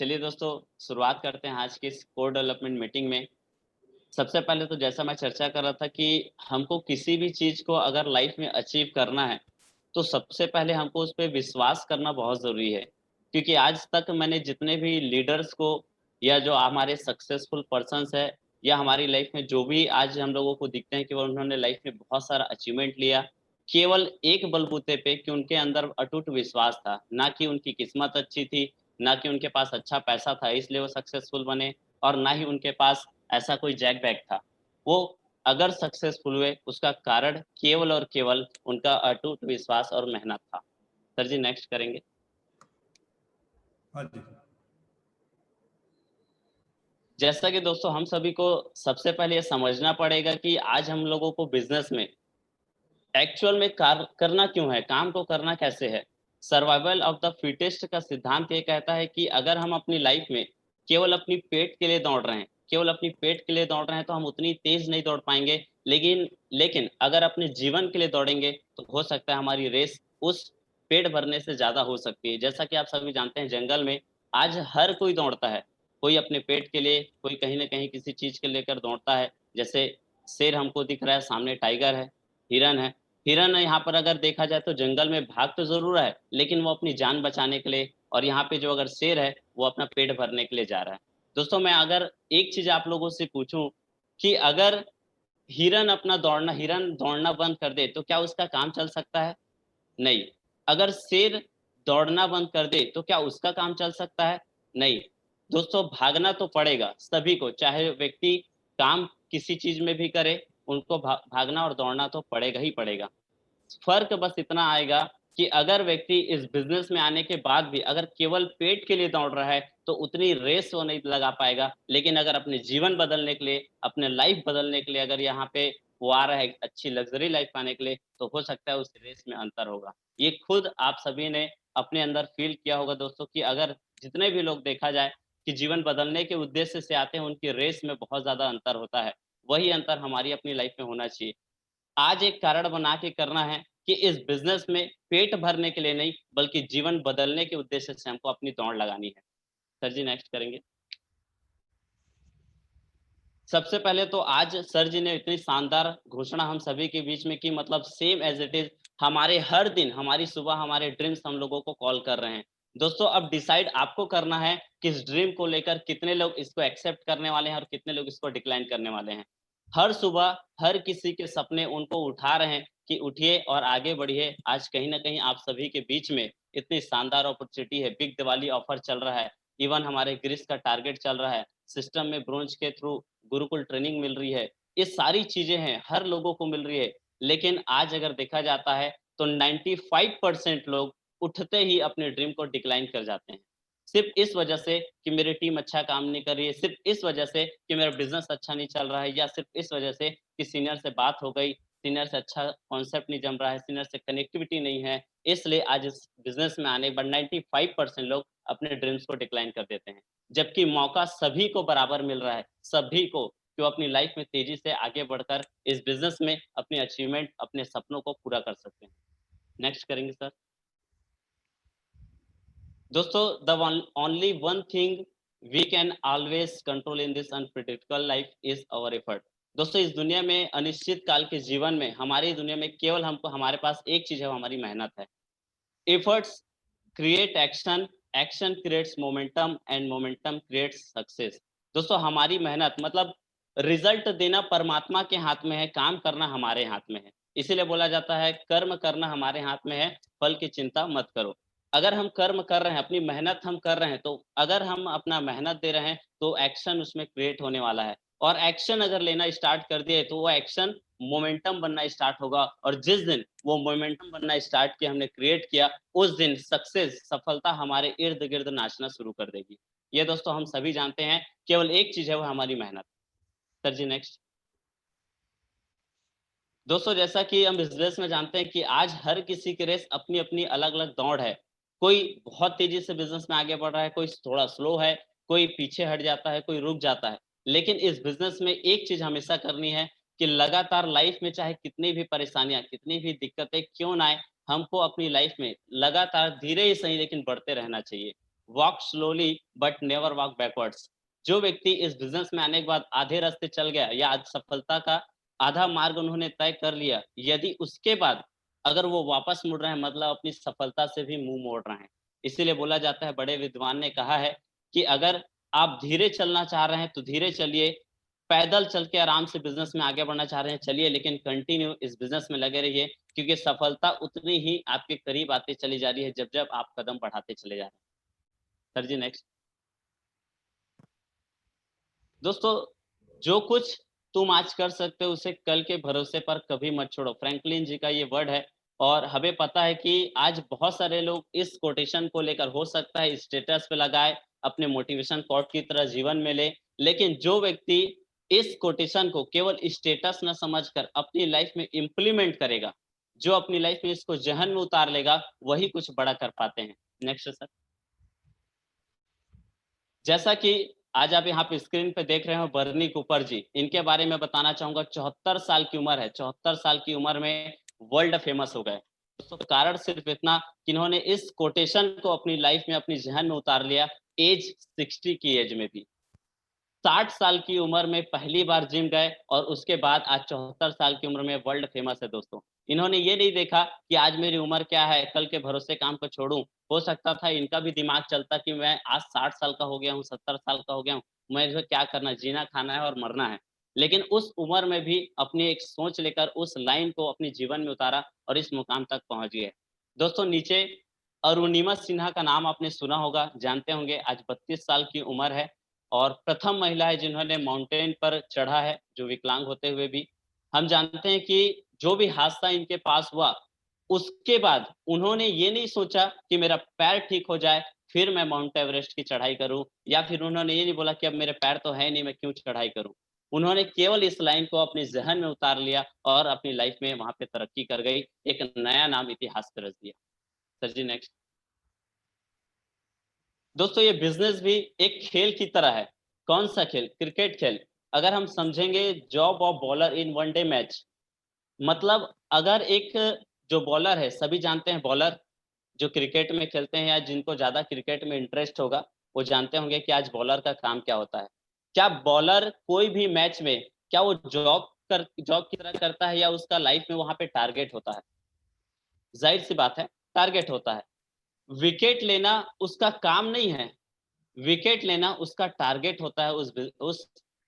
चलिए दोस्तों, शुरुआत करते हैं आज की इस कोर डेवलपमेंट मीटिंग में। सबसे पहले तो जैसा मैं चर्चा कर रहा था कि हमको किसी भी चीज़ को अगर लाइफ में अचीव करना है, तो सबसे पहले हमको उस पे विश्वास करना बहुत ज़रूरी है। क्योंकि आज तक मैंने जितने भी लीडर्स को या जो हमारे सक्सेसफुल पर्सन्स हैं या हमारी लाइफ में जो भी आज हम लोगों को दिखते हैं कि वो उन्होंने लाइफ में बहुत सारा अचीवमेंट लिया, केवल एक बलबूते पे कि उनके अंदर अटूट विश्वास था। ना कि उनकी किस्मत अच्छी थी, ना कि उनके पास अच्छा पैसा था इसलिए वो सक्सेसफुल बने और ना ही उनके पास ऐसा कोई जैक पैक था। वो अगर सक्सेसफुल हुए उसका कारण केवल और केवल उनका अटूट विश्वास और मेहनत था। सर जी नेक्स्ट करेंगे। हाँ जी। जैसा कि दोस्तों हम सभी को सबसे पहले ये समझना पड़ेगा कि आज हम लोगों को बिजनेस में एक्चुअल में करना क्यों है, काम को करना कैसे है। सर्वाइवल ऑफ द फिटेस्ट का सिद्धांत ये कहता है कि अगर हम अपनी लाइफ में केवल अपनी पेट के लिए दौड़ रहे हैं, केवल अपनी पेट के लिए दौड़ रहे हैं तो हम उतनी तेज नहीं दौड़ पाएंगे। लेकिन लेकिन अगर अपने जीवन के लिए दौड़ेंगे तो हो सकता है हमारी रेस उस पेट भरने से ज्यादा हो सकती है। जैसा कि आप सभी जानते हैं, जंगल में आज हर कोई दौड़ता है। कोई अपने पेट के लिए, कोई कहीं ना कहीं किसी चीज के लेकर दौड़ता है। जैसे शेर हमको दिख रहा है, सामने टाइगर है, हिरन है। हिरन यहाँ पर अगर देखा जाए तो जंगल में भाग तो जरूर है, लेकिन वो अपनी जान बचाने के लिए, और यहाँ पे जो अगर शेर है वो अपना पेट भरने के लिए जा रहा है। दोस्तों मैं अगर एक चीज आप लोगों से पूछूं कि अगर हिरन दौड़ना बंद कर दे तो क्या उसका काम चल सकता है? नहीं। अगर शेर दौड़ना बंद कर दे तो क्या उसका काम चल सकता है? नहीं। दोस्तों भागना तो पड़ेगा सभी को, चाहे व्यक्ति काम किसी चीज में भी करे, उनको भागना और दौड़ना तो पड़ेगा ही पड़ेगा। फ़र्क बस इतना आएगा कि अगर व्यक्ति इस बिज़नेस में आने के बाद भी अगर केवल पेट के लिए दौड़ रहा है, तो उतनी रेस वो नहीं लगा पाएगा। लेकिन अगर अपने जीवन बदलने के लिए, अपने लाइफ़ बदलने के लिए अगर यहाँ पे वो आ रहा है अच्छी लग्ज़री लाइफ़ पाने के लिए, तो हो सकता है उस रेस में अंतर होगा। ये खुद आप सभी ने अपने अंदर फ़ील किया होगा दोस्तों कि अगर जितने भी लोग देखा जाए कि जीवन बदलने के उद्देश्य से आते हैं, उनकी रेस में बहुत ज़्यादा अंतर होता है। वही अंतर हमारी अपनी लाइफ़ में होना चाहिए। आज एक कारण बना के करना है कि इस बिज़नेस में पेट भरने के लिए नहीं, बल्कि जीवन बदलने के उद्देश्य से हमको अपनी दौड़ लगानी है। सर जी नेक्स्ट करेंगे। सबसे पहले तो आज सर जी ने इतनी शानदार घोषणा हम सभी के बीच में की, मतलब सेम एज़ इट इज़ हमारे हर दिन, हमारी सुबह, हमारे ड्रीम्स हम लोगों को कॉल कर रहे हैं। दोस्तों अब डिसाइड आपको करना है कि इस ड्रीम को लेकर कितने लोग इसको एक्सेप्ट करने वाले हैं और कितने लोग इसको डिक्लाइन करने वाले हैं। हर सुबह हर किसी के सपने उनको उठा रहे हैं कि उठिए और आगे बढ़िए। आज कहीं न कहीं आप सभी के बीच में इतनी शानदार अपॉर्च्युनिटी है, बिग दिवाली ऑफर चल रहा है, इवन हमारे ग्रीस का टारगेट चल रहा है, सिस्टम में ब्रोंज के थ्रू गुरुकुल ट्रेनिंग मिल रही है। ये सारी चीज़ें हैं, हर लोगों को मिल रही है। लेकिन आज अगर देखा जाता है तो 95% लोग उठते ही अपने ड्रीम को डिक्लाइन कर जाते हैं। सिर्फ़ इस वजह से कि मेरी टीम अच्छा काम नहीं कर रही है, सिर्फ़ इस वजह से कि मेरा बिज़नेस अच्छा नहीं चल रहा है, या सिर्फ़ इस वजह से कि सीनियर से बात हो गई, सीनियर से अच्छा कॉन्सेप्ट नहीं जम रहा है, सीनियर से कनेक्टिविटी नहीं है। इसलिए आज इस बिज़नेस में आने के बाद 95% लोग अपने ड्रीम्स को डिक्लाइन कर देते हैं। जबकि मौका सभी को बराबर मिल रहा है, सभी को, कि वो अपनी लाइफ़ में तेज़ी से आगे बढ़कर इस बिज़नेस में अपने अचीवमेंट, अपने सपनों को पूरा कर सकते हैं। नेक्स्ट करेंगे सर। दोस्तों the only one thing we can always control in this unpredictable life is our effort. दोस्तों इस दुनिया में, अनिश्चित काल के जीवन में, हमारी दुनिया में केवल हमको, हमारे पास एक चीज है, वो हमारी मेहनत है। Efforts create action, action creates momentum and momentum creates success. दोस्तों हमारी मेहनत मतलब रिजल्ट देना परमात्मा के हाथ में है, काम करना हमारे हाथ में है। इसीलिए बोला जाता है कर्म करना हमारे हाथ में है, फल की चिंता मत करो। अगर हम कर्म कर रहे हैं, अपनी मेहनत हम कर रहे हैं, तो अगर हम अपना मेहनत दे रहे हैं तो एक्शन उसमें क्रिएट होने वाला है। और एक्शन अगर लेना स्टार्ट कर दिए तो वो एक्शन मोमेंटम बनना स्टार्ट होगा, और जिस दिन वो मोमेंटम बनना स्टार्ट किया, हमने क्रिएट किया, उस दिन सक्सेस, सफलता हमारे इर्द गिर्द नाचना शुरू कर देगी। ये दोस्तों हम सभी जानते हैं, केवल एक चीज है, वो हमारी मेहनत। Sir ji next. दोस्तों जैसा कि हम बिजनेस में जानते हैं कि आज हर किसी की रेस अपनी अपनी अलग अलग दौड़ है। कोई बहुत तेजी से बिजनेस में आगे बढ़ रहा है, कोई थोड़ा स्लो है, कोई पीछे हट जाता है, कोई रुक जाता है। लेकिन इस बिजनेस में एक चीज हमेशा करनी है कि लगातार लाइफ में चाहे कितनी भी परेशानियां, कितनी भी दिक्कतें क्यों ना आए, हमको अपनी लाइफ में लगातार धीरे ही सही लेकिन बढ़ते रहना चाहिए। Walk slowly but never walk backwards. जो व्यक्ति इस बिजनेस में आने के बाद आधे रास्ते चल गया या आज सफलता का आधा मार्ग उन्होंने तय कर लिया, यदि उसके बाद अगर वो वापस मुड़ रहे हैं मतलब अपनी सफलता से भी मुंह मोड़ रहे हैं। इसीलिए बोला जाता है, बड़े विद्वान ने कहा है कि अगर आप धीरे चलना चाह रहे हैं तो धीरे चलिए, पैदल चल के आराम से बिजनेस में आगे बढ़ना चाह रहे हैं चलिए, लेकिन कंटिन्यू इस बिजनेस में लगे रहिए, क्योंकि सफलता उतनी ही आपके करीब आती चली जा रही है जब जब आप कदम बढ़ाते चले जा रहे हैं। Sir ji next. दोस्तों, जो कुछ तुम आज कर सकते हो उसे कल के भरोसे पर कभी मत छोड़ो, फ्रैंकलिन जी का ये वर्ड है। और हमें पता है कि आज बहुत सारे लोग इस कोटेशन को लेकर हो सकता है स्टेटस पे लगाए, अपने मोटिवेशन कोट की तरह जीवन में ले, लेकिन जो व्यक्ति इस कोटेशन को केवल स्टेटस न समझकर अपनी लाइफ में इम्प्लीमेंट करेगा, जो अपनी लाइफ में इसको जहन में उतार लेगा, वही कुछ बड़ा कर पाते हैं। Next sir. जैसा कि आज आप यहाँ पे स्क्रीन पे देख रहे हो बर्नी कूपर जी, इनके बारे में बताना चाहूँगा। 74 साल की उम्र है, 74 साल की उम्र में वर्ल्ड फेमस हो गए। तो कारण सिर्फ इतना कि इन्होंने इस कोटेशन को अपनी लाइफ में, अपनी ज़हन में उतार लिया, एज 60 की एज में भी। 60 साल की उम्र में पहली बार जिम गए और उसके बाद आज 74 साल की उम्र में वर्ल्ड फेमस है दोस्तों। इन्होंने ये नहीं देखा कि आज मेरी उम्र क्या है, कल के भरोसे काम को छोड़ूँ। हो सकता था इनका भी दिमाग चलता कि मैं आज 60 साल का हो गया हूँ, 70 साल का हो गया हूँ, मुझे क्या करना है, जीना, खाना है और मरना है। लेकिन उस उम्र में भी अपनी एक सोच लेकर उस लाइन को अपने जीवन में उतारा और इस मुकाम तक पहुँच गए। दोस्तों नीचे अरुणिमा सिन्हा का नाम आपने सुना होगा, जानते होंगे। आज 32 साल की उम्र है और प्रथम महिला है जिन्होंने माउंटेन पर चढ़ा है, जो विकलांग होते हुए भी। हम जानते हैं कि जो भी हादसा इनके पास हुआ, उसके बाद उन्होंने ये नहीं सोचा कि मेरा पैर ठीक हो जाए, फिर मैं माउंट एवरेस्ट की चढ़ाई करूँ, या फिर उन्होंने ये नहीं बोला कि अब मेरे पैर तो है नहीं, मैं क्यों चढ़ाई करूँ। उन्होंने केवल इस लाइन को अपने ज़हन में उतार लिया और अपनी लाइफ में वहाँ पे तरक्की कर गई, एक नया नाम इतिहास पे रच दिया। Sir ji next. दोस्तों ये बिज़नेस भी एक खेल की तरह है। कौन-सा खेल? क्रिकेट खेल। अगर हम समझेंगे job of bowler in one day match, मतलब अगर एक जो बॉलर है, सभी जानते हैं बॉलर जो क्रिकेट में खेलते हैं या जिनको ज़्यादा क्रिकेट में इंटरेस्ट होगा, वो जानते होंगे कि आज बॉलर का काम क्या होता है। क्या बॉलर कोई भी मैच में क्या वो जॉब की तरह करता है या उसका लाइफ में वहाँ पे टारगेट होता है? ज़ाहिर-सी बात है, टारगेट होता है। विकेट लेना उसका काम नहीं है। विकेट लेना उसका टारगेट होता है उस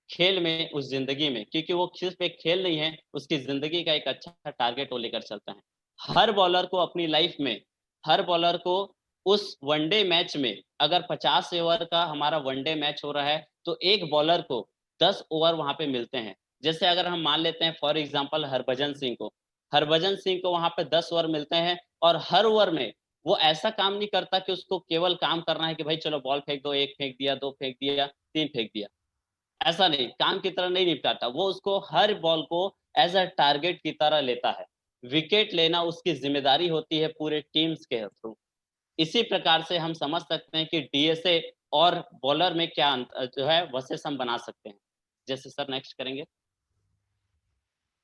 खेल में, उस ज़िंदगी में, क्योंकि वो सिर्फ़ एक खेल नहीं है, उसकी ज़िंदगी का एक अच्छा टारगेट वो लेकर चलता है। हर बॉलर को अपनी लाइफ़ में, हर बॉलर को उस वनडे मैच में, अगर 50 ओवर का हमारा वनडे मैच हो रहा है, तो एक बॉलर को 10 ओवर वहाँ पे मिलते हैं। जैसे अगर हम मान लेते हैं फॉर एग्ज़ाम्पल हरभजन सिंह को, हरभजन सिंह को वहाँ पे 10 ओवर मिलते हैं और हर ओवर में वो ऐसा काम नहीं करता कि उसको केवल काम करना है कि भाई चलो बॉल फेंक दो, 1 फेंक दिया, 2 फेंक दिया, 3 फेंक दिया। ऐसा नहीं, काम की तरह नहीं निपटाता। वो उसको हर बॉल को एज़ अ टारगेट की तरह लेता है। विकेट लेना उसकी ज़िम्मेदारी होती है पूरे टीम्स के थ्रू। इसी प्रकार से हम समझ सकते हैं कि डीएसए और बॉलर में क्या जो है वर्सेस हम बना सकते हैं। जैसे सर नेक्स्ट करेंगे।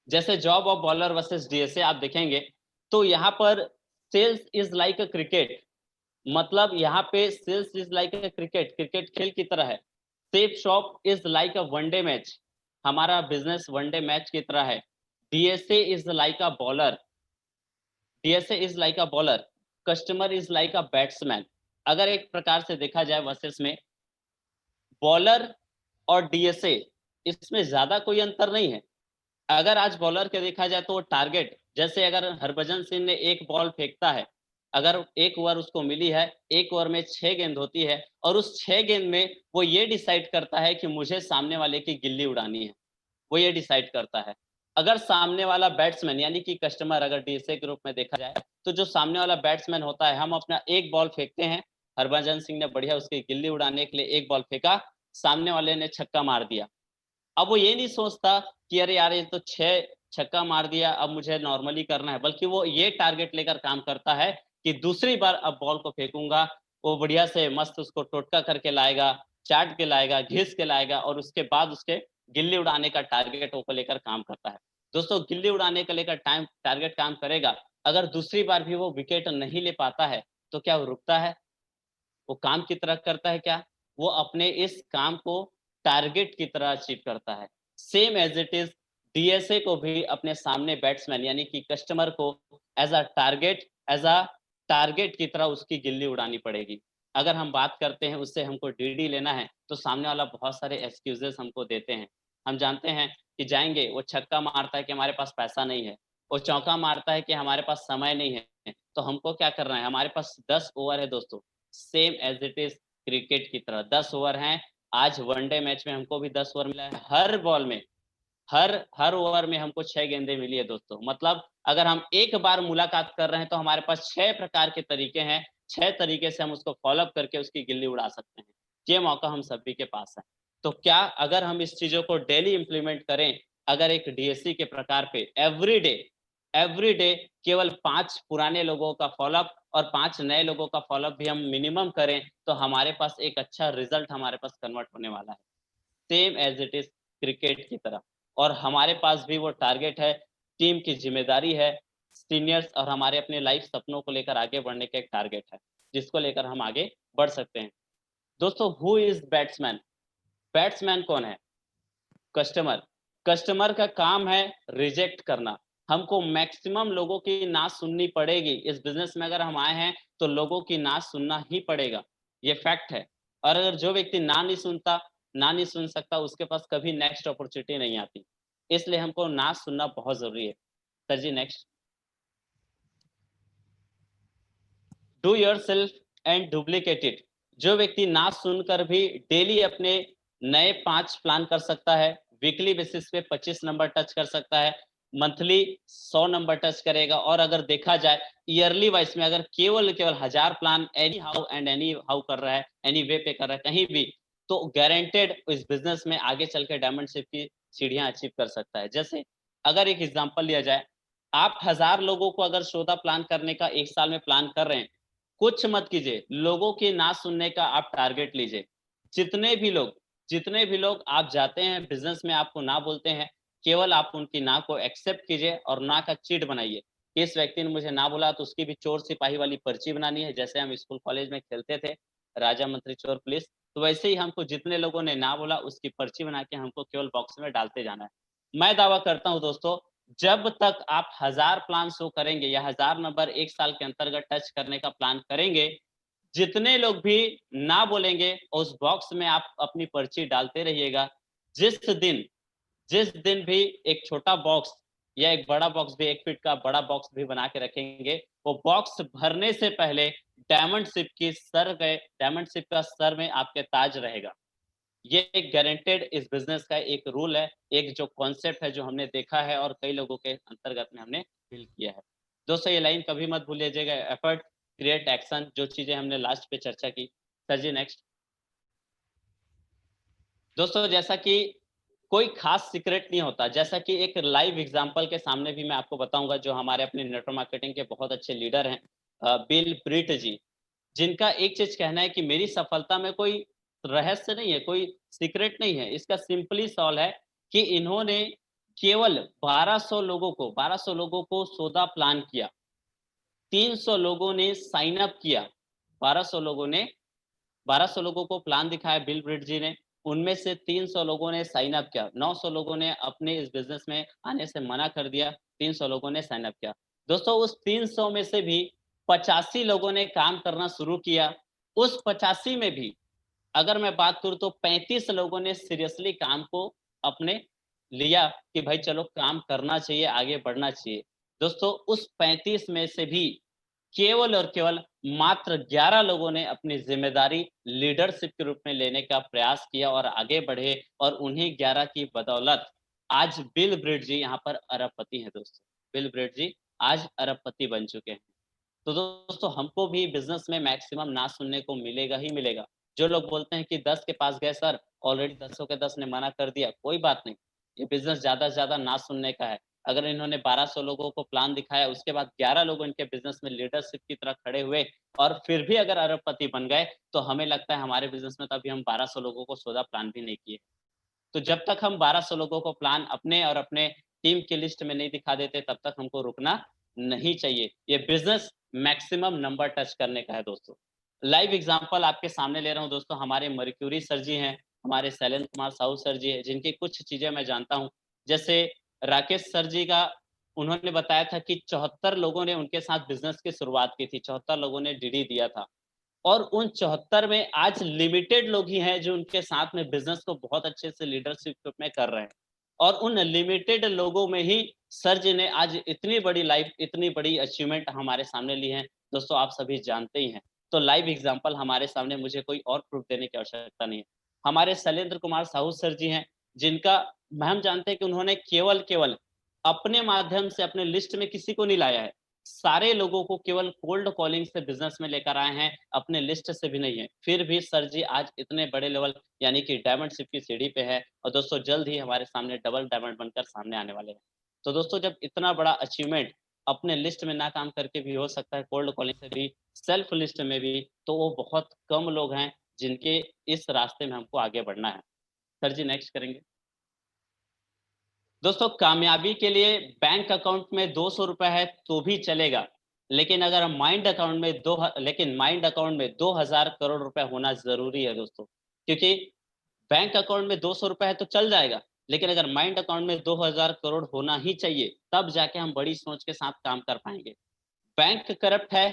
जैसे job of bowler versus DSA आप देखेंगे, तो यहाँ पर sales is like a cricket, मतलब यहाँ पे sales is like a cricket, cricket खेल की तरह है। Safe shop is like a one day match, हमारा बिज़नेस वनडे मैच की तरह है। DSA is like a bowler, DSA is like a bowler, customer is like a batsman. अगर एक प्रकार से देखा जाए वर्सेस में, बॉलर और डीएसए इसमें ज़्यादा कोई अंतर नहीं है। अगर आज बॉलर के देखा जाए तो वो टारगेट, जैसे अगर हरभजन सिंह ने 1 बॉल फेंकता है, अगर 1 ओवर उसको मिली है, 1 ओवर में 6 गेंद होती है और उस 6 गेंद में वो ये डिसाइड करता है कि मुझे सामने वाले की गिल्ली उड़ानी है, वो ये डिसाइड करता है। अगर सामने वाला बैट्समैन यानी कि कस्टमर अगर डीएसए के रूप में देखा जाए, तो जो सामने वाला बैट्समैन होता है, हम अपना 1 बॉल फेंकते हैं, हरभजन सिंह ने बढ़िया उसकी गिल्ली उड़ाने के लिए 1 बॉल फेंका, सामने वाले ने छक्का मार दिया। अब वो ये नहीं सोचता कि अरे यार ये तो 6 छक्का मार दिया, अब मुझे नॉर्मली करना है, बल्कि वो ये टारगेट लेकर काम करता है कि दूसरी बार अब बॉल को फेंकूँगा, वो बढ़िया से मस्त उसको टोटका करके लाएगा, चाट के लाएगा, घिस के लाएगा और उसके बाद उसके गिल्ली उड़ाने का टारगेट वो को लेकर काम करता है। दोस्तों गिल्ली उड़ाने को लेकर टारगेट काम करेगा, अगर दूसरी बार भी वो विकेट नहीं ले पाता है, तो क्या वो रुकता है? वो काम की तरह करता है क्या? वो अपने इस काम को टारगेट की तरह अचीव करता है। Same as it is DSA को भी अपने सामने बैट्समैन यानी कि कस्टमर को एज़ अ टारगेट की तरह उसकी गिल्ली उड़ानी पड़ेगी। अगर हम बात करते हैं उससे हमको डीडी लेना है, तो सामने वाला बहुत सारे एक्सक्यूज़ेज़ हमको देते हैं। हम जानते हैं कि जाएँगे, वो छक्का मारता है कि हमारे पास पैसा नहीं है, वो चौका मारता है कि हमारे पास समय नहीं है। तो हमको क्या करना है, हमारे पास 10 ओवर है दोस्तों, same as it is cricket की तरह 10 ओवर हैं। आज वनडे मैच में हमको भी 10 ओवर मिला है। हर बॉल में हर ओवर में हमको 6 गेंदें मिली है दोस्तों। मतलब अगर हम एक बार मुलाकात कर रहे हैं तो हमारे पास 6 प्रकार के तरीके हैं, 6 तरीके से हम उसको फ़ॉलो अप करके उसकी गिल्ली उड़ा सकते हैं। ये मौका हम सभी के पास है। तो क्या अगर हम इस चीज़ों को डेली इम्प्लीमेंट करें, अगर एक डीएससी के प्रकार पे एवरीडे केवल 5 पुराने लोगों का फ़ॉलो अप और 5 नए लोगों का फ़ॉलो अप भी हम मिनिमम करें, तो हमारे पास एक अच्छा रिज़ल्ट हमारे पास कन्वर्ट होने वाला है। Same as it is cricket की तरह। और हमारे पास भी वो टारगेट है, टीम की ज़िम्मेदारी है, सीनियर्स और हमारे अपने लाइफ़ सपनों को लेकर आगे बढ़ने का एक टारगेट है, जिसको लेकर हम आगे बढ़ सकते हैं। दोस्तों हू इज़ बैट्समैन? बैट्समैन कौन है? कस्टमर। कस्टमर का काम है रिजेक्ट करना। हमको मैक्सिमम लोगों की ना सुननी पड़ेगी। इस बिज़नेस में अगर हम आए हैं, तो लोगों की ना सुनना ही पड़ेगा। ये फैक्ट है। और अगर जो व्यक्ति ना नहीं सुनता, ना नहीं सुन सकता, उसके पास कभी नेक्स्ट अपॉर्च्युनिटी नहीं आती। इसलिए हमको ना सुनना बहुत ज़रूरी है। Sir ji next. Do yourself and duplicate it. जो व्यक्ति ना सुनकर भी डेली अपने नए 5 प्लान कर सकता है, वीकली बेसिस पे 25 नंबर टच कर सकता है, मंथली 100 नंबर टच करेगा और अगर देखा जाए ईयरली वाइज़ में अगर केवल 1000 प्लान एनी हाउ कर रहा है, एनी वे पे कर रहा है कहीं भी, तो गारंटेड इस बिज़नेस में आगे चल के डायमंडशिप की सीढ़ियाँ अचीव कर सकता है। जैसे अगर एक एग्ज़ाम्पल लिया जाए, आप 1000 लोगों को अगर 14 प्लान करने का 1 साल में प्लान कर रहे हैं, कुछ मत कीजिए, लोगों की ना सुनने का आप टारगेट लीजिए। जितने भी लोग आप जाते हैं बिज़नेस में आपको ना बोलते हैं, केवल आप उनकी ना को एक्सेप्ट कीजिए और ना का चिट बनाइए। इस व्यक्ति ने मुझे ना बोला तो उसकी भी चोर सिपाही वाली पर्ची बनानी है, जैसे हम स्कूल कॉलेज में खेलते थे, राजा मंत्री चोर पुलिस। तो वैसे ही हमको जितने लोगों ने ना बोला उसकी पर्ची बना के हमको केवल बॉक्स में डालते जाना है। मैं दावा करता हूँ दोस्तों, जब तक आप 1000 प्लान शो करेंगे या 1000 नंबर 1 साल के अंतर्गत टच करने का प्लान करेंगे, जितने लोग भी ना बोलेंगे, उस बॉक्स में आप अपनी पर्ची डालते रहिएगा। जिस दिन जिस दिन भी एक छोटा बॉक्स या एक बड़ा बॉक्स भी 1 फीट का बड़ा बॉक्स भी बना के रखेंगे, वो बॉक्स भरने से पहले डायमंड शिप का सर में आपके ताज रहेगा। ये एक गारंटेड इस बिज़नेस का एक रूल है, एक जो कॉन्सेप्ट है जो हमने देखा है और कई लोगों के अंतर्गत में हमने फ़ील किया है। दोस्तों ये लाइन कभी मत भूलिएगा, एफर्ट क्रिएट एक्शन, जो चीज़ें हमने लास्ट पे चर्चा की। Sir ji next. दोस्तों जैसा कि कोई ख़ास सीक्रेट नहीं होता, जैसा कि एक लाइव एग्ज़ाम्पल के सामने भी मैं आपको बताऊँगा जो हमारे अपने नेटवर्क मार्केटिंग के बहुत अच्छे लीडर हैं, बिल ब्रीट जी। जिनका एक चीज़ कहना है कि मेरी सफलता में कोई रहस्य नहीं है, कोई सीक्रेट नहीं है। इसका सिंपली सॉल्व है कि इन्होंने केवल 1200 लोगों को सौदा प्लान किया। 300 लोगों ने साइन अप किया। 1200 लोगों ने 1200 लोगों को प्लान दिखाया बिल ब्रिट जी ने, उनमें से 300 लोगों ने साइन अप किया, 900 लोगों ने अपने इस बिज़नेस में आने से मना कर दिया, 300 लोगों ने साइन अप किया। दोस्तों उस 300 में से भी 85 लोगों ने काम करना शुरू किया, उस 85 में भी अगर मैं बात करूँ तो 35 लोगों ने सीरियसली काम को अपने लिया कि भाई चलो काम करना चाहिए, आगे बढ़ना चाहिए। दोस्तों उस 35 में से भी केवल और केवल मात्र 11 लोगों ने अपनी ज़िम्मेदारी लीडरशिप के रूप में लेने का प्रयास किया और आगे बढ़े और उन्हीं 11 की बदौलत आज बिल ब्रेट जी यहाँ पर अरबपति हैं दोस्तों। बिल ब्रेट जी आज अरबपति बन चुके हैं। तो दोस्तों हमको भी बिज़नेस में मैक्सिमम ना सुनने को मिलेगा ही मिलेगा। जो लोग बोलते हैं कि 10 के पास गए सर, ऑलरेडी 10 के 10 ने मना कर दिया, कोई बात नहीं। ये बिज़नेस ज़्यादा से ज़्यादा ना सुनने का है। अगर इन्होंने 1200 लोगों को प्लान दिखाया, उसके बाद 11 लोग इनके बिज़नेस में लीडरशिप की तरह खड़े हुए और फिर भी अगर अरबपति बन गए, तो हमें लगता है हमारे बिज़नेस में तो अभी हम 1200 लोगों को सौदा प्लान भी नहीं किए। तो जब तक हम 1200 लोगों को प्लान अपने और अपने टीम की लिस्ट में नहीं दिखा देते, तब तक हमको रुकना नहीं चाहिए। ये बिज़नेस मैक्सिमम नंबर टच करने का है दोस्तों। लाइव एग्जांपल आपके सामने ले रहा हूँ दोस्तों, हमारे मर्क्यूरी सर जी हैं, हमारे शैलेंद्र कुमार साहू सर जी हैं, जिनकी कुछ चीज़ें मैं जानता हूँ। जैसे राकेश सर जी का उन्होंने बताया था कि 74 लोगों ने उनके साथ बिज़नेस की शुरुआत की थी, 74 लोगों ने डीडी दिया था। और उन 74 में आज लिमिटेड लोग ही हैं जो उनके साथ में बिज़नेस को बहुत अच्छे से लीडरशिप में कर रहे हैं। और उन लिमिटेड लोगों में ही सर जी ने आज इतनी बड़ी लाइफ, इतनी बड़ी अचीवमेंट हमारे सामने ली है, दोस्तों आप सभी जानते ही हैं। तो लाइव एग्ज़ाम्पल हमारे सामने, मुझे कोई और प्रूफ़ देने की आवश्यकता नहीं है। हमारे शैलेंद्र कुमार साहू सर जी हैं, जिनका हम जानते हैं कि उन्होंने केवल अपने माध्यम से अपने लिस्ट में किसी को नहीं लाया है। सारे लोगों को केवल कोल्ड कॉलिंग से बिज़नेस में लेकर आए हैं, अपने लिस्ट से भी नहीं है। फिर भी सर जी आज इतने बड़े लेवल यानी कि डायमंडशिप की सीढ़ी पे है और दोस्तों जल्द ही हमारे सामने डबल डायमंड बनकर सामने आने वाले हैं। तो दोस्तों जब इतना बड़ा अचीवमेंट अपने लिस्ट में ना काम करके भी हो सकता है, कोल्ड कॉलिंग से भी, सेल्फ लिस्ट में भी, तो वो बहुत कम लोग हैं जिनके इस रास्ते में हमको आगे बढ़ना है। सर जी नेक्स्ट करेंगे। दोस्तों कामयाबी के लिए बैंक अकाउंट में 200 रुपए है तो भी चलेगा, लेकिन अगर माइंड अकाउंट में 2000 करोड़ रुपए होना ज़रूरी है दोस्तों। क्योंकि बैंक अकाउंट में 200 रुपए है तो चल जाएगा, लेकिन अगर माइंड अकाउंट में 2000 करोड़ होना ही चाहिए, तब जाके हम बड़ी सोच के साथ काम कर पाएँगे। बैंक करप्ट है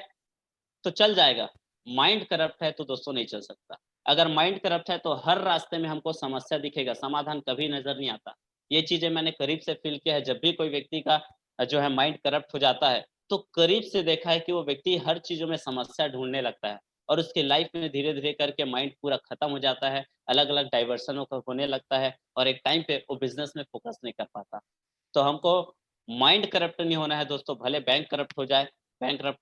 तो चल जाएगा, माइंड करप्ट है तो दोस्तों नहीं चल सकता। अगर माइंड करप्ट है तो हर रास्ते में हमको समस्या दिखेगा, समाधान कभी नज़र नहीं आता। ये चीज़ें मैंने करीब से फ़ील किया है, जब भी कोई व्यक्ति का जो है माइंड करप्ट हो जाता है, तो करीब से देखा है कि वो व्यक्ति हर चीज़ों में समस्या ढूँढने लगता है और उसकी लाइफ़ में धीरे-धीरे करके माइंड पूरा खत्म हो जाता है, अलग-अलग डाइवर्सनों का होने लगता है और एक टाइम पे वो बिज़नेस में फ़ोकस नहीं कर पाता। तो हमको माइंड करप्ट नहीं होना है दोस्तों, भले बैंक करप्ट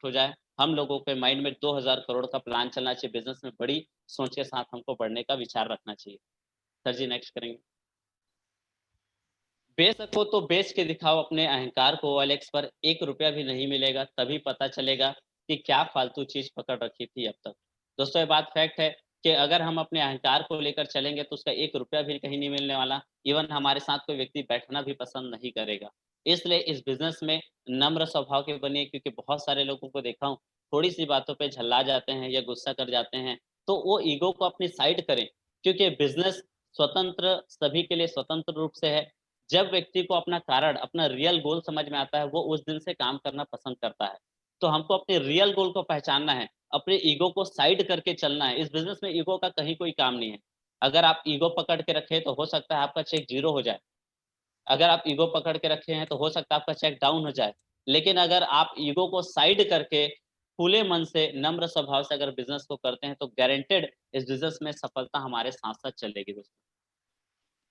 हो जाए, हम लोगों के माइंड में 2000 करोड़ का प्लान चलना चाहिए, बिज़नेस में बड़ी सोच के साथ हमको बढ़ने का विचार रखना चाहिए। सर जी नेक्स्ट करेंगे। बेच सको तो बेच के दिखाओ अपने अहंकार को, ओएलएक्स पर ₹1 भी नहीं मिलेगा, तभी पता चलेगा कि क्या फालतू चीज़ पकड़ रखी थी अब तक। दोस्तों ये बात फैक्ट है कि अगर हम अपने अहंकार को लेकर चलेंगे तो उसका ₹1 भी कहीं नहीं मिलने वाला, इवन हमारे साथ कोई व्यक्ति बैठना भी पसंद नहीं करेगा। इसलिए इस बिज़नेस में नम्र स्वभाव के बनिए, क्योंकि बहुत सारे लोगों को देखा हूँ, थोड़ी-सी बातों पे झल्ला जाते हैं या गुस्सा कर जाते हैं, तो वो ईगो को अपनी साइड करें, क्योंकि बिज़नेस स्वतंत्र सभी के लिए स्वतंत्र रूप से है। जब व्यक्ति को अपना कारण, अपना रियल गोल समझ में आता है, वो उस दिन से काम करना पसंद करता है। तो हमको अपने रियल गोल को पहचानना है, अपने ईगो को साइड करके चलना है। इस बिज़नेस में ईगो का कहीं कोई काम नहीं है। अगर आप ईगो पकड़ के रखे तो हो सकता है आपका चेक ज़ीरो हो जाए। अगर आप ईगो पकड़ के रखे हैं तो हो सकता है आपका चेक डाउन हो जाए। लेकिन अगर आप ईगो को साइड करके खुले मन से, नम्र स्वभाव से अगर बिज़नेस को करते हैं तो गारंटीड इस बिज़नेस में सफलता हमारे साथ-साथ चलेगी दोस्तों।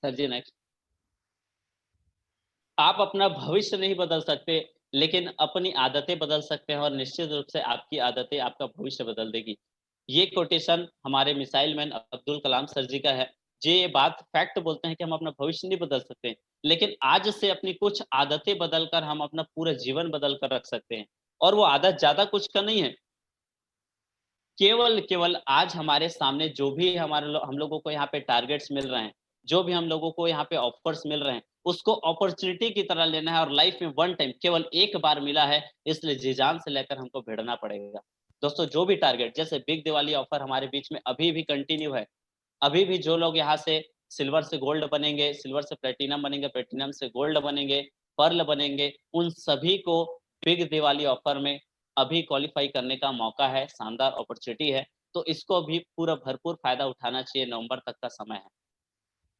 Sir ji next. आप अपना भविष्य नहीं बदल सकते, लेकिन अपनी आदतें बदल सकते हैं और निश्चित रूप से आपकी आदतें आपका भविष्य बदल देगी। ये कोटेशन हमारे missile man Abdul Kalam sir जी का है। ये बात फैक्ट बोलते हैं कि हम अपना भविष्य नहीं बदल सकते, लेकिन आज से अपनी कुछ आदतें बदल कर हम अपना पूरा जीवन बदल कर रख सकते हैं। और वो आदत ज़्यादा कुछ का नहीं है, केवल आज हमारे सामने जो भी हम लोगों को यहाँ पे टारगेट्स मिल रहे हैं, जो भी हम लोगों को यहाँ पे ऑफर्स मिल रहे हैं, उसको अपॉर्च्युनिटी की तरह लेना है और लाइफ में वन टाइम केवल एक बार मिला है, इसलिए जी-जान से लेकर हमको भिड़ना पड़ेगा। दोस्तों जो भी टारगेट, जैसे बिग दिवाली ऑफर हमारे बीच में अभी भी कंटिन्यू है। अभी भी जो लोग यहाँ से सिल्वर से गोल्ड बनेंगे, सिल्वर से प्लैटिनम बनेंगे, प्लैटिनम से गोल्ड बनेंगे, पर्ल बनेंगे, उन सभी को बिग दिवाली ऑफर में अभी क्वालीफाई करने का मौका है, शानदार अपॉर्च्युनिटी है। तो इसको भी पूरा भरपूर फ़ायदा उठाना चाहिए, नवंबर तक का समय है।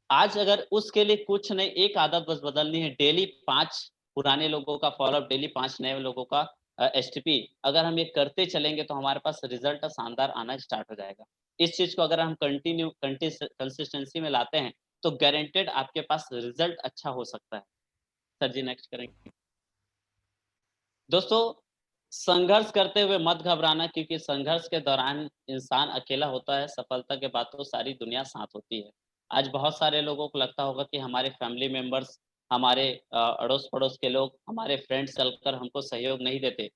आज अगर उसके लिए कुछ नहीं, एक आदत बस बदलनी है, डेली 5 पुराने लोगों का फ़ॉलो-अप, डेली 5 नए लोगों का एसटीपी, अगर हम ये करते चलेंगे तो हमारे पास रिज़ल्ट शानदार आना स्टार्ट हो जाएगा। इस चीज़ को अगर हम कंसिस्टेंसी में लाते हैं, तो गारंटीड आपके पास रिज़ल्ट अच्छा हो सकता है। सर जी नेक्स्ट करेंगे। दोस्तों, संघर्ष करते हुए मत घबराना, क्योंकि संघर्ष के दौरान इंसान अकेला होता है, सफलता के बाद तो सारी दुनिया साथ होती है। आज बहुत सारे लोगों को लगता होगा कि हमारे फैमिली मेंबर्स, हमारे अड़ोस-पड़ोस के लोग, हमारे फ्रेंड्स चलकर हमको सहयोग नहीं देते।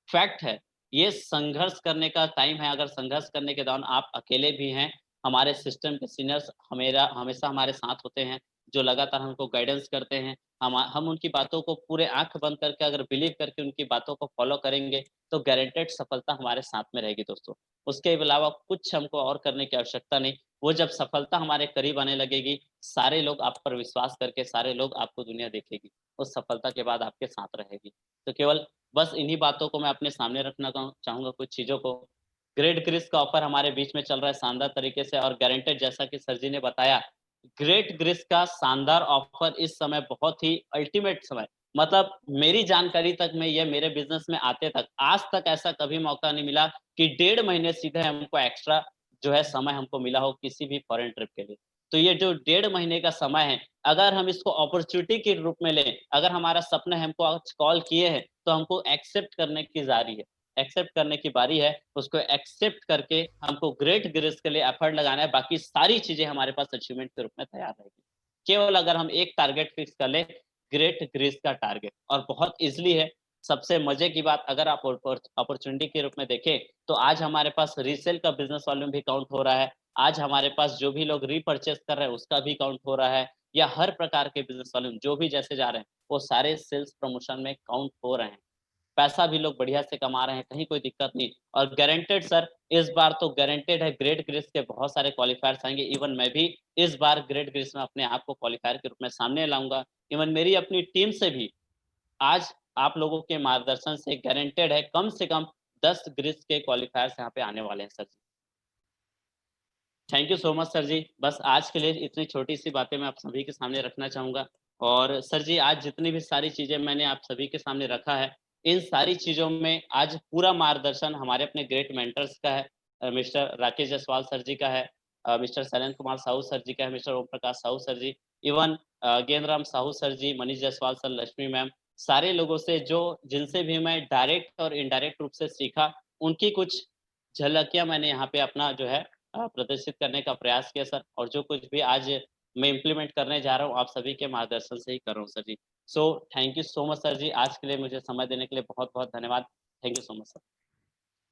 फैक्ट है, ये संघर्ष करने का टाइम है, अगर संघर्ष करने के दौरान आप अकेले भी हैं, हमारे सिस्टम के सीनियर्स हमेशा हमारे साथ होते हैं, जो लगातार हमको गाइडेंस करते हैं, हम उनकी बातों को पूरे आँख बंद करके अगर बिलीव करके उनकी बातों को फॉलो करेंगे, तो गारंटेड सफलता हमारे साथ में रहेगी दोस्तों। उसके अलावा कुछ हमको और करने की आवश्यकता नहीं। वो जब सफलता हमारे करीब आने लगेगी, सारे लोग आप पर विश्वास करके, सारे लोग आपको दुनिया देखेगी। उस सफलता के बाद आपके साथ रहेगी। तो केवल बस इन्हीं बातों को मैं अपने सामने रखना चाहूँगा कुछ चीज़ों को। ग्रेट ग्रिस का ऑफर हमारे बीच में चल रहा है शानदार तरीके से और गारंटेड जैसा कि सर जी ने बताया, ग्रेट ग्रिस का शानदार ऑफर इस समय बहुत ही अल्टीमेट समय मतलब मेरी जानकारी तक में ये मेरे बिज़नेस में आते तक आज तक ऐसा कभी मौका नहीं मिला कि 1.5 महीने सीधे हमको एक्स्ट्रा जो है समय हमको मिला हो किसी भी फॉरेन ट्रिप के लिए। तो ये जो 1.5 महीने का समय है, अगर हम इसको अपॉर्च्युनिटी के रूप में लें, अगर हमारा सपना हमको आज कॉल किए हैं, तो हमको एक्सेप्ट करने की जारी है। एक्सेप्ट करने की बारी है, उसको एक्सेप्ट करके हमको ग्रेट ग्रेस के लिए एफर्ट लगाना है, बाकी सारी चीज़ें हमारे पास अचीवमेंट के रूप में तैयार रहेगी। केवल अगर हम एक टारगेट फिक्स कर लें, ग्रेट ग्रेस का टारगेट और बहुत ईज़िली है। सबसे मज़े की बात अगर आप अपॉर्च्युनिटी के रूप में देखें, तो आज हमारे पास रीसेल का बिज़नेस वॉल्यूम भी काउंट हो रहा है। आज हमारे पास जो भी लोग रीपरचेज़ कर रहे हैं, उसका भी काउंट हो रहा है या हर प्रकार के बिज़नेस वॉल्यूम जो भी जैसे जा रहे हैं, वो सारे सेल्स प्रमोशन में काउंट हो रहे हैं। पैसा भी लोग बढ़िया से कमा रहे हैं, कहीं कोई दिक्कत नहीं और गारंटेड सर इस बार तो गारंटेड है ग्रेट ग्रेस के बहुत सारे क्वालीफायर्स आएँगे। इवन मैं भी इस बार ग्रेट ग्रेस में अपने आप को क्वालीफायर के रूप में सामने लाऊँगा। इवन मेरी अपनी टीम से भी आज आप लोगों के मार्गदर्शन से गारंटेड है कम से कम 10 ग्रेस के क्वालीफायर्स यहाँ पे आने वाले हैं sir ji. Thank you so much sir ji. बस आज के लिए इतनी छोटी-सी बातें मैं आप सभी के सामने रखना चाहूँगा और सर जी आज जितनी भी सारी चीज़ें मैंने आप सभी के सामने रखा है, इन सारी चीज़ों में आज पूरा मार्गदर्शन हमारे अपने ग्रेट मेंटर्स का है मिस्टर राकेश जायसवाल सर जी का है मिस्टर शैलेंद्र कुमार साहू सर जी का है, मिस्टर ओम प्रकाश साहू सर जी, इवन ज्ञानराम साहू सर जी, मनीष जायसवाल सर, लक्ष्मी मैम, सारे लोगों से जो जिनसे भी मैं डायरेक्ट और इनडायरेक्ट रूप से सीखा, उनकी कुछ झलकियाँ मैंने यहाँ पे अपना जो है प्रदर्शित करने का प्रयास किया सर और जो कुछ भी आज मैं इम्प्लीमेंट करने जा रहा हूँ, आप सभी के मार्गदर्शन से ही कर रहा हूँ sir ji. So thank you so much sir ji, आज के लिए मुझे समय देने के लिए बहुत-बहुत धन्यवाद। Thank you so much sir.